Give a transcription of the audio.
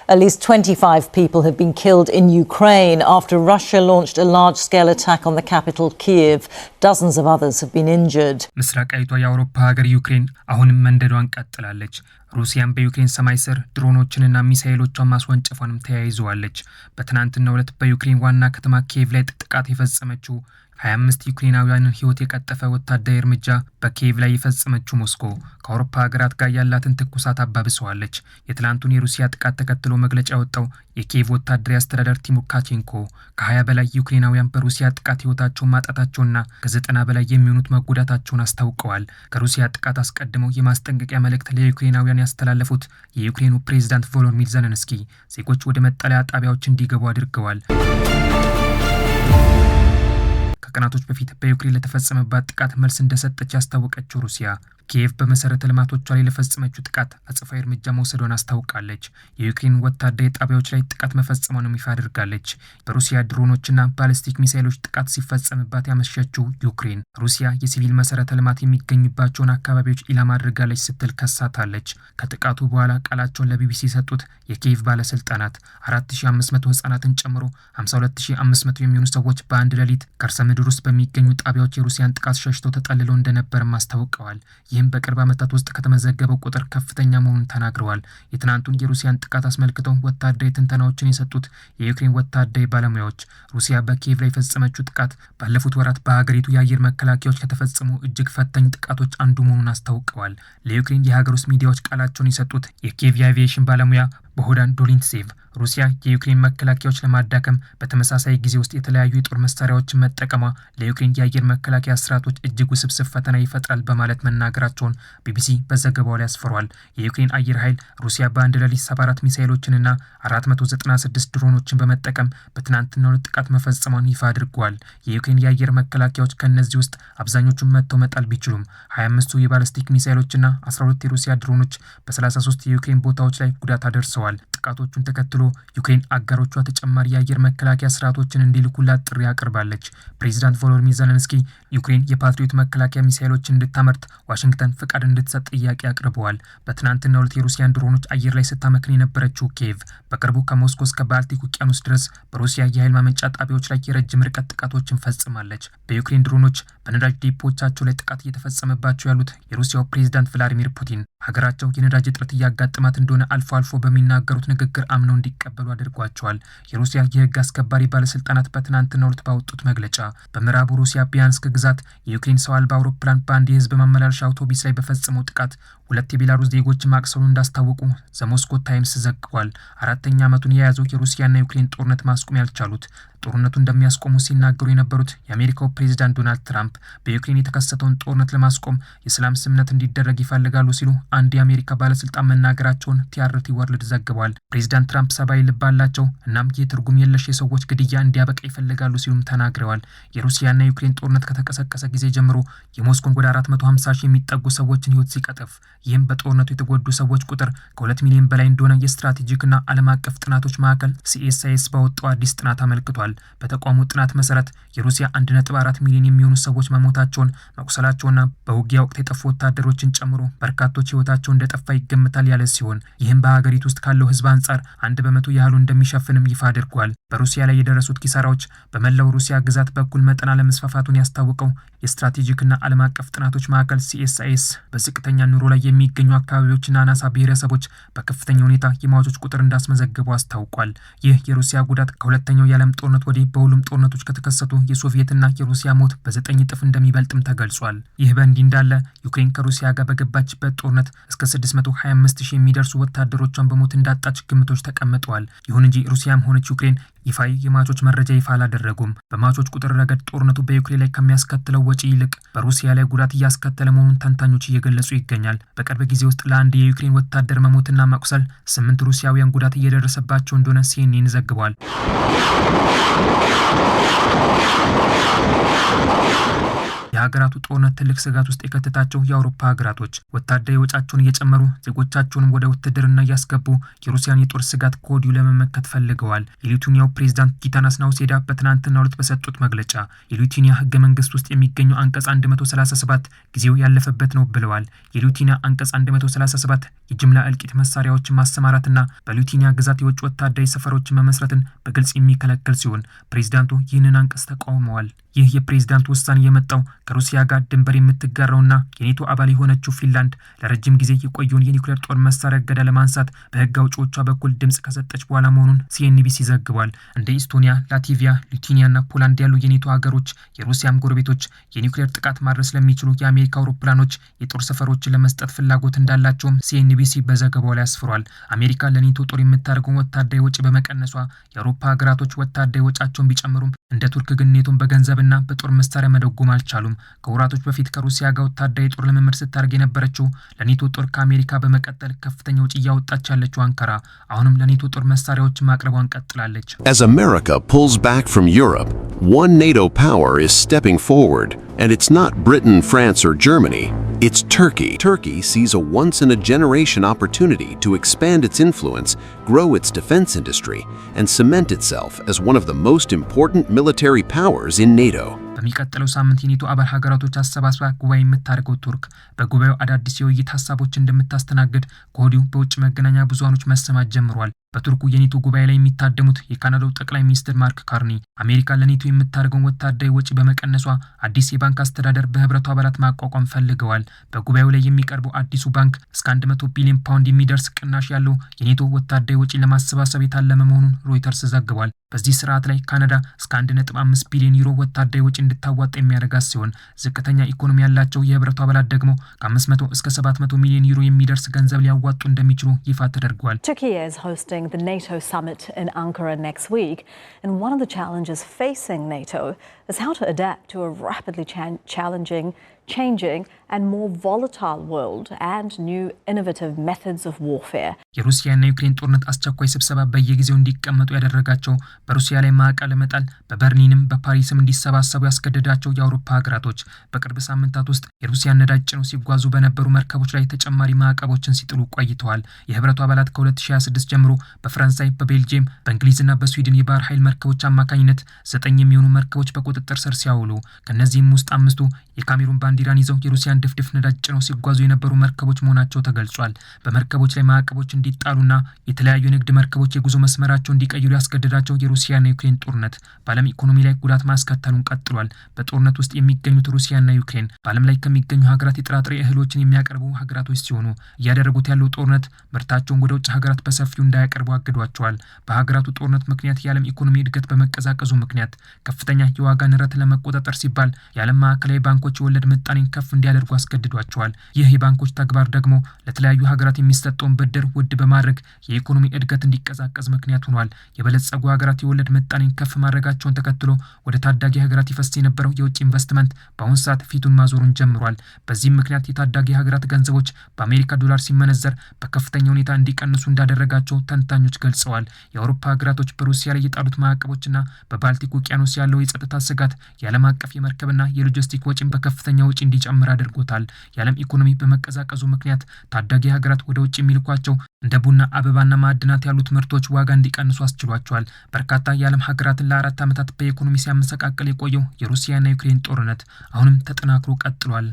At least 25 people have been killed in Ukraine after Russia launched a large-scale attack on the capital Kyiv. Dozens of others have been injured. ምስራቃዊቷ የአውሮፓ ሀገር ዩክሬን አሁንም መንደዷን ቀጥላለች። ሩሲያም በዩክሬን ሰማይ ስር ድሮኖችንና ሚሳኤሎቿን ማስወንጨፏንም ተያይዘዋለች። በትናንትናው ዕለት በዩክሬን ዋና ከተማ ኪየቭ ላይ ጥቃት የፈጸመችው 25 ዩክሬናውያንን ህይወት የቀጠፈ ወታደራዊ እርምጃ በኪየቭ ላይ የፈጸመችው ሞስኮ ከአውሮፓ ሀገራት ጋር ያላትን ትኩሳት አባብሰዋለች። የትላንቱን የሩሲያ ጥቃት ተከትሎ መግለጫ ያወጣው የኪየቭ ወታደራዊ አስተዳዳሪ ቲሞካቼንኮ ከ20 በላይ ዩክሬናውያን በሩሲያ ጥቃት ህይወታቸውን ማጣታቸውና ከ90 በላይ የሚሆኑት መጎዳታቸውን አስታውቀዋል። ከሩሲያ ጥቃት አስቀድመው የማስጠንቀቂያ መልእክት ለዩክሬናውያን ያስተላለፉት የዩክሬኑ ፕሬዝዳንት ቮሎዲሚር ዜሌንስኪ ዜጎች ወደ መጠለያ ጣቢያዎች እንዲገቡ አድርገዋል። ከቀናቶች በፊት በዩክሬን ለተፈጸመባት ጥቃት መልስ እንደሰጠች ያስታወቀችው ሩሲያ ኪየቭ በመሰረተ ልማቶቿ ላይ ለፈጸመችው ጥቃት አጸፋዊ እርምጃ መውሰዷን አስታውቃለች። የዩክሬን ወታደራዊ ጣቢያዎች ላይ ጥቃት መፈጸሟንም ይፋ አድርጋለች። በሩሲያ ድሮኖችና ባሊስቲክ ሚሳይሎች ጥቃት ሲፈጸምባት ያመሸችው ዩክሬን ሩሲያ የሲቪል መሰረተ ልማት የሚገኙባቸውን አካባቢዎች ኢላማ አድርጋለች ስትል ከሳታለች። ከጥቃቱ በኋላ ቃላቸውን ለቢቢሲ የሰጡት የኪየቭ ባለስልጣናት 4500 ህጻናትን ጨምሮ 52500 የሚሆኑ ሰዎች በአንድ ሌሊት ከርሰ ምድር ውስጥ በሚገኙ ጣቢያዎች የሩሲያን ጥቃት ሸሽተው ተጠልለው እንደነበርም አስታውቀዋል። ይህም በቅርብ ዓመታት ውስጥ ከተመዘገበው ቁጥር ከፍተኛ መሆኑን ተናግረዋል። የትናንቱን የሩሲያን ጥቃት አስመልክተው ወታደራዊ ትንተናዎችን የሰጡት የዩክሬን ወታደራዊ ባለሙያዎች ሩሲያ በኪየቭ ላይ የፈጸመችው ጥቃት ባለፉት ወራት በሀገሪቱ የአየር መከላከያዎች ከተፈጸሙ እጅግ ፈታኝ ጥቃቶች አንዱ መሆኑን አስታውቀዋል። ለዩክሬን የሀገር ውስጥ ሚዲያዎች ቃላቸውን የሰጡት የኪየቭ የአቪዬሽን ባለሙያ ቦህዳን ዶሊንትሴቭ ሩሲያ የዩክሬን መከላከያዎች ለማዳከም በተመሳሳይ ጊዜ ውስጥ የተለያዩ የጦር መሳሪያዎችን መጠቀሟ ለዩክሬን የአየር መከላከያ ስርዓቶች እጅግ ውስብስብ ፈተና ይፈጥራል በማለት መናገራቸውን ቢቢሲ በዘገባው ላይ አስፍሯል። የዩክሬን አየር ኃይል ሩሲያ በአንድ ሌሊት 74 ሚሳኤሎችንና 496 ድሮኖችን በመጠቀም በትናንትናው ጥቃት መፈጸሟን ይፋ አድርጓል። የዩክሬን የአየር መከላከያዎች ከነዚህ ውስጥ አብዛኞቹን መጥተው መጣል ቢችሉም 25ቱ የባሊስቲክ ሚሳኤሎችና 12 የሩሲያ ድሮኖች በ33 የዩክሬን ቦታዎች ላይ ጉዳት አደርሰዋል። ጥቃቶቹን ተከትሎ ዩክሬን አጋሮቿ ተጨማሪ የአየር መከላከያ ስርዓቶችን እንዲልኩላት ጥሪ አቅርባለች። ፕሬዚዳንት ቮሎዲሚር ዜሌንስኪ ዩክሬን የፓትሪዮት መከላከያ ሚሳኤሎችን እንድታመርት ዋሽንግተን ፍቃድ እንድትሰጥ ጥያቄ አቅርበዋል። በትናንትናው ዕለት የሩሲያን ድሮኖች አየር ላይ ስታመክን የነበረችው ኪየቭ በቅርቡ ከሞስኮ እስከ ባልቲክ ውቅያኖስ ድረስ በሩሲያ የኃይል ማመንጫ ጣቢያዎች ላይ የረጅም ርቀት ጥቃቶችን ፈጽማለች። በዩክሬን ድሮኖች በነዳጅ ዲፖቻቸው ላይ ጥቃት እየተፈጸመባቸው ያሉት የሩሲያው ፕሬዚዳንት ቭላዲሚር ፑቲን ሀገራቸው የነዳጅ እጥረት እያጋጠማት እንደሆነ አልፎ አልፎ በሚናገሩት ንግግር አምነው እንዲቀበሉ አድርጓቸዋል። የሩሲያ የህግ አስከባሪ ባለስልጣናት በትናንትናው ዕለት ባወጡት መግለጫ በምዕራቡ ሩሲያ ቢያንስክ ግዛት የዩክሬን ሰው አልባ አውሮፕላን በአንድ የህዝብ ማመላለሻ አውቶቡስ ላይ በፈጸመው ጥቃት 2 የቤላሩስ ዜጎች ማቅሰሉን እንዳስታወቁ ዘሞስኮ ታይምስ ዘግቧል። 4ኛ ዓመቱን የያዘው የሩሲያና ዩክሬን ጦርነት ማስቆም ያልቻሉት ጦርነቱ እንደሚያስቆሙ ሲናገሩ የነበሩት የአሜሪካው ፕሬዚዳንት ዶናልድ ትራምፕ በዩክሬን የተከሰተውን ጦርነት ለማስቆም የሰላም ስምምነት እንዲደረግ ይፈልጋሉ ሲሉ አንድ የአሜሪካ ባለስልጣን መናገራቸውን ቲአርቲ ወርልድ ዘግቧል። ፕሬዚዳንት ትራምፕ ሰብአዊ ልብ አላቸው፣ እናም ይህ ትርጉም የለሽ የሰዎች ግድያ እንዲያበቃ ይፈልጋሉ ሲሉም ተናግረዋል። የሩሲያና የዩክሬን ጦርነት ከተቀሰቀሰ ጊዜ ጀምሮ የሞስኮን ወደ 450 ሺህ የሚጠጉ ሰዎችን ህይወት ሲቀጥፍ ይህም በጦርነቱ የተጎዱ ሰዎች ቁጥር ከ2 ሚሊዮን በላይ እንደሆነ የስትራቴጂክና ዓለም አቀፍ ጥናቶች ማዕከል ሲኤስአይኤስ ባወጣው አዲስ ጥናት አመልክቷል። በተቋሙ ጥናት መሰረት የሩሲያ 1.4 ሚሊዮን የሚሆኑ ሰዎች መሞታቸውን መቁሰላቸውና በውጊያ ወቅት የጠፉ ወታደሮችን ጨምሮ በርካቶች ህይወታቸው እንደጠፋ ይገምታል ያለ ሲሆን ይህም በሀገሪቱ ውስጥ ካለው ህዝብ አንጻር 1% ያህሉ እንደሚሸፍንም ይፋ አድርጓል። በሩሲያ ላይ የደረሱት ኪሳራዎች በመላው ሩሲያ ግዛት በኩል መጠን አለመስፋፋቱን ያስታወቀው የስትራቴጂክና ዓለም አቀፍ ጥናቶች ማዕከል ሲኤስአይኤስ በዝቅተኛ ኑሮ ላይ የሚገኙ አካባቢዎችና አናሳ ብሔረሰቦች በከፍተኛ ሁኔታ የሟቾች ቁጥር እንዳስመዘገቡ አስታውቋል። ይህ የሩሲያ ጉዳት ከሁለተኛው የዓለም ጦርነት ወዲህ በሁሉም ጦርነቶች ከተከሰቱ የሶቪየትና የሩሲያ ሞት በ9 እጥፍ እንደሚበልጥም ተገልጿል። ይህ በእንዲህ እንዳለ ዩክሬን ከሩሲያ ጋር በገባችበት ጦርነት እስከ 625,000 የሚደርሱ ወታደሮቿን በሞት እንዳጣች ግምቶች ተቀምጠዋል። ይሁን እንጂ ሩሲያም ሆነች ዩክሬን ይፋዊ የሟቾች መረጃ ይፋ አላደረጉም። በሟቾች ቁጥር ረገድ ጦርነቱ በዩክሬን ላይ ከሚያስከትለው ወጪ ይልቅ በሩሲያ ላይ ጉዳት እያስከተለ መሆኑን ተንታኞች እየገለጹ ይገኛል። በቅርብ ጊዜ ውስጥ ለአንድ የዩክሬን ወታደር መሞትና መቁሰል 8 ሩሲያውያን ጉዳት እየደረሰባቸው እንደሆነ ሲኤንኤን ዘግቧል። የሀገራቱ ጦርነት ትልቅ ስጋት ውስጥ የከተታቸው የአውሮፓ ሀገራቶች ወታደራዊ ወጫቸውን እየጨመሩ ዜጎቻቸውን ወደ ውትድርና እያስገቡ የሩሲያን የጦር ስጋት ከወዲሁ ለመመከት ፈልገዋል። የሊቱዌኒያው ፕሬዝዳንት ጊታናስ ናውሴዳ በትናንትናው ዕለት በሰጡት መግለጫ የሊቱዌኒያ ህገ መንግስት ውስጥ የሚገኘው አንቀጽ 137 ጊዜው ያለፈበት ነው ብለዋል። የሊቱዌኒያ አንቀጽ 137 የጅምላ እልቂት መሳሪያዎችን ማሰማራትና በሊቱዌኒያ ግዛት የውጭ ወታደራዊ ሰፈሮችን መመስረትን በግልጽ የሚከለክል ሲሆን ፕሬዝዳንቱ ይህንን አንቀጽ ተቃውመዋል። ይህ የፕሬዝዳንቱ ውሳኔ የመጣው ከሩሲያ ጋር ድንበር የምትጋራውና የኔቶ አባል የሆነችው ፊንላንድ ለረጅም ጊዜ የቆየውን የኒውክሌር ጦር መሳሪያ እገዳ ለማንሳት በህግ አውጪዎቿ በኩል ድምጽ ከሰጠች በኋላ መሆኑን ሲኤንቢሲ ዘግቧል። እንደ ኢስቶኒያ፣ ላትቪያ፣ ሊቱዌኒያና ፖላንድ ያሉ የኔቶ ሀገሮች የሩሲያም ጎረቤቶች የኒውክሌር ጥቃት ማድረስ ለሚችሉ የአሜሪካ አውሮፕላኖች የጦር ሰፈሮችን ለመስጠት ፍላጎት እንዳላቸውም ሲኤንቢሲ በዘገባው ላይ አስፍሯል። አሜሪካ ለኔቶ ጦር የምታደርገውን ወታደራዊ ወጪ በመቀነሷ የአውሮፓ ሀገራቶች ወታደራዊ ወጫቸውን ቢጨምሩም እንደ ቱርክ ግን ኔቶን በገንዘብና በጦር መሳሪያ መደጎም አልቻሉም። ከወራቶች በፊት ከሩሲያ ጋር ወታደራዊ ጦር ልምምድ ስታደርግ የነበረችው ለኔቶ ጦር ከአሜሪካ በመቀጠል ከፍተኛ ወጪ እያወጣች ያለችው አንካራ አሁንም ለኔቶ ጦር መሳሪያዎችን ማቅረቧን ቀጥላለች። As America pulls back from Europe, one NATO power is stepping forward, and it's not Britain, France, or Germany. It's Turkey. Turkey sees a once-in-a-generation opportunity to expand its influence, grow its defense industry, and cement itself as one of the most important military powers in NATO. በሚቀጥለው ሳምንት የኔቶ አባል ሀገራቶች አሰባስባ ጉባኤ የምታደርገው ቱርክ በጉባኤው አዳዲስ የውይይት ሀሳቦችን እንደምታስተናግድ ከወዲሁ በውጭ መገናኛ ብዙሃኖች መሰማት ጀምሯል። በቱርኩ የኔቶ ጉባኤ ላይ የሚታደሙት የካናዳው ጠቅላይ ሚኒስትር ማርክ ካርኒ አሜሪካ ለኔቶ የምታደርገውን ወታደራዊ ወጪ በመቀነሷ አዲስ የባንክ አስተዳደር በህብረቱ አባላት ማቋቋም ፈልገዋል። በጉባኤው ላይ የሚቀርበው አዲሱ ባንክ እስከ 100 ቢሊዮን ፓውንድ የሚደርስ ቅናሽ ያለው የኔቶ ወታደራዊ ወጪ ለማሰባሰብ የታለመ መሆኑን ሮይተርስ ዘግቧል። በዚህ ስርዓት ላይ ካናዳ እስከ 1.5 ቢሊዮን ዩሮ ወታደራዊ ወጪ እንድታዋጣ የሚያደርጋት ሲሆን ዝቅተኛ ኢኮኖሚ ያላቸው የህብረቱ አባላት ደግሞ ከ500 እስከ 700 ሚሊዮን ዩሮ የሚደርስ ገንዘብ ሊያዋጡ እንደሚችሉ ይፋ ተደርጓል። Turkey is hosting the NATO summit in Ankara next week, and one of the challenges facing NATO is how to adapt to a rapidly changing and more volatile world and new innovative methods of warfare. የሩሲያና ዩክሬን ጦርነት አስቸኳይ ስብሰባ በየጊዜው እንዲቀመጡ ያደረጋቸው በሩሲያ ላይ ማዕቀብ ለመጣል በበርሊንም በፓሪስም እንዲሰባሰቡ ያስገደዳቸው የአውሮፓ ሀገራቶች በቅርብ ሳምንታት ውስጥ የሩሲያን ነዳጅ ጭነው ሲጓዙ በነበሩ መርከቦች ላይ ተጨማሪ ማዕቀቦችን ሲጥሉ ቆይተዋል። የህብረቱ አባላት ከ2026 ጀምሮ በፈረንሳይ፣ በቤልጂየም፣ በእንግሊዝና በስዊድን የባህር ኃይል መርከቦች አማካኝነት 9 የሚሆኑ መርከቦች በቁጥጥር ስር ሲያውሉ ከነዚህም ውስጥ 5ቱ የካሜሩን ባንዲራን ይዘው የሩሲያን ድፍድፍ ነዳጅ ጭነው ሲጓዙ የነበሩ መርከቦች መሆናቸው ተገልጿል። በመርከቦች ላይ ማዕቀቦች እንዲጣሉና የተለያዩ ንግድ መርከቦች የጉዞ መስመራቸው እንዲቀይሩ ያስገደዳቸው የሩሲያና ዩክሬን ጦርነት በዓለም ኢኮኖሚ ላይ ጉዳት ማስከተሉን ቀጥሏል። በጦርነት ውስጥ የሚገኙት ሩሲያና ዩክሬን በዓለም ላይ ከሚገኙ ሀገራት የጥራጥሬ እህሎችን የሚያቀርቡ ሀገራቶች ሲሆኑ እያደረጉት ያለው ጦርነት ምርታቸውን ወደ ውጭ ሀገራት በሰፊው እንዳያቀርቡ አግዷቸዋል። በሀገራቱ ጦርነት ምክንያት የዓለም ኢኮኖሚ እድገት በመቀዛቀዙ ምክንያት ከፍተኛ የዋጋ ንረት ለመቆጣጠር ሲባል የዓለም ማዕከላዊ ባንኮች የወለድ ምጣኔን ከፍ እንዲያደርጉ አስገድዷቸዋል። ይህ የባንኮች ተግባር ደግሞ ለተለያዩ ሀገራት የሚሰጠውን ብድር ውድ በማድረግ የኢኮኖሚ እድገት እንዲቀዛቀዝ ምክንያት ሆኗል። የበለጸጉ ሀገራት የወለድ ምጣኔን ከፍ ማድረጋቸውን ተከትሎ ወደ ታዳጊ ሀገራት ይፈስ የነበረው የውጭ ኢንቨስትመንት በአሁኑ ሰዓት ፊቱን ማዞሩን ጀምሯል። በዚህም ምክንያት የታዳጊ ሀገራት ገንዘቦች በአሜሪካ ዶላር ሲመነዘር በከፍተኛ ሁኔታ እንዲቀንሱ እንዳደረጋቸው ተንታኞች ገልጸዋል። የአውሮፓ ሀገራቶች በሩሲያ ላይ የጣሉት ማዕቀቦችና በባልቲክ ውቅያኖስ ያለው የጸጥታ ስጋት የዓለም አቀፍ የመርከብና የሎጂስቲክ ወጪን በከፍተኛ ወጪ እንዲጨምር አድርጎታል። የዓለም ኢኮኖሚ በመቀዛቀዙ ምክንያት ታዳጊ ሀገራት ወደ ውጭ የሚልኳቸው እንደ ቡና፣ አበባና ማዕድናት ያሉት ምርቶች ዋጋ እንዲቀንሱ አስችሏቸዋል። በርካታ የዓለም ሀገራትን ለ4 ዓመታት በኢኮኖሚ ሲያመሰቃቅል የቆየው የሩሲያና ዩክሬን ጦርነት አሁንም ተጠናክሮ ቀጥሏል።